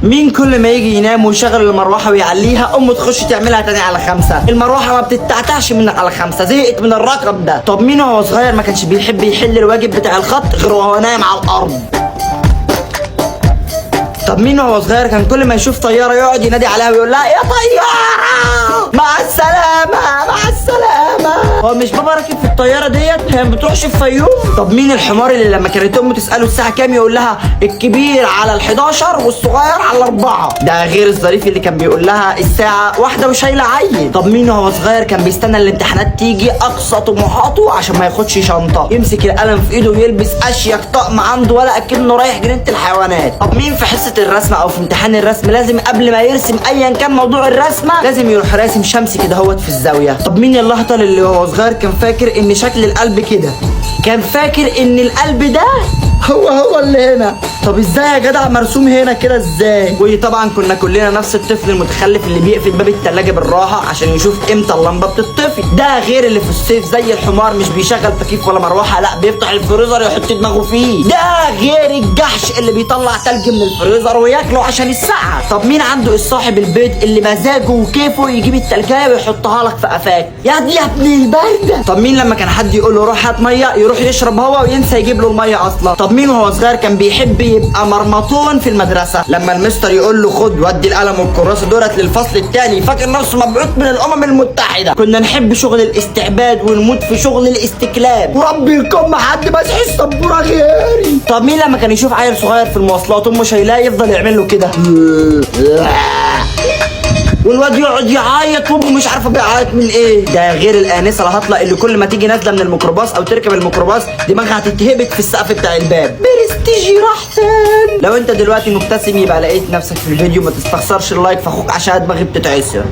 مين كل ما يجي ينام ويشغل المروحه ويعليها امه تخش تعملها تاني على 5؟ المروحه ما بتتعتعش منك على 5، زهقت من الرقم ده. طب مين وهو صغير ما كانش بيحب يحل الواجب بتاع الخط غير وهو نايم على الارض؟ طب مين وهو صغير كان كل ما يشوف طياره يقعد ينادي عليها ويقول لها يا طياره مع السلامه مع السلامه؟ هو مش بابا راكب في الطياره ديت؟ هي ما بتروحش الفيوم؟ طب مين الحمار اللي لما كانت امه تساله الساعه كام يقول لها الكبير على ال11 والصغير على 4؟ ده غير الظريف اللي كان بيقول لها الساعه 1 وشايله عيل. طب مين وهو صغير كان بيستنى الامتحانات تيجي اقصى طموحاته عشان ما ياخدش شنطه، يمسك القلم في ايده ويلبس اشيك طقم عنده ولا اكنه رايح جنينه الحيوانات؟ طب مين في حصه الرسم او في امتحان الرسم لازم قبل ما يرسم ايا كان موضوع الرسمه لازم يروح راسم شمس كده هوت في الزاويه؟ طب مين الهطل اللي وهو صغير كان فاكر ان شكل القلب كده، كان فاكر ان القلب ده هو اللي هنا؟ طب ازاي يا جدع مرسوم هنا كده ازاي؟ وطبعا كنا كلنا نفس الطفل المتخلف اللي بيقفل باب التلاجة بالراحه عشان يشوف امتى اللمبه بتطفي. ده غير اللي في الصيف زي الحمار مش بيشغل تكييف ولا مروحه، لا بيفتح الفريزر يحط دماغه فيه. ده غير الجحش اللي بيطلع تلج من الفريزر وياكله عشان السقعه. طب مين عنده الصاحب البيض اللي مزاجه وكيفه يجيب التلجايه ويحطها لك في قفاك؟ يا ابن البرده. طب مين لما كان حد يقول له روح هات ميه يروح يشرب هو وينسى يجيب له الميه اصلا؟ طب مين وهو صغير كان بيحب يبقى مرمطون في المدرسه لما المستر يقول له خد ودي القلم والكراسه دولت للفصل الثاني فاكر نفسه مبعوث من الامم المتحده؟ كنا نحب شغل الاستعباد ونموت في شغل الاستكلاب، وربي يكون ما حد مسح السبوره غيري. طب مين لما كان يشوف عيل صغير في المواصلات امه شايلاه يفضل يعمل له كده والواد يقعد يعيط وامه مش عارفه بيعيط من ايه؟ ده غير الانسه الهطله اللي كل ما تيجي نازله من الميكروباص او تركب الميكروباص دماغها هتتهبك في السقف بتاع الباب. برستيجي راح فين؟ لو انت دلوقتي مبتسم يبقى لقيت نفسك في الفيديو، ما تستخسرش اللايك في اخوك عشان دماغي بتتعسر.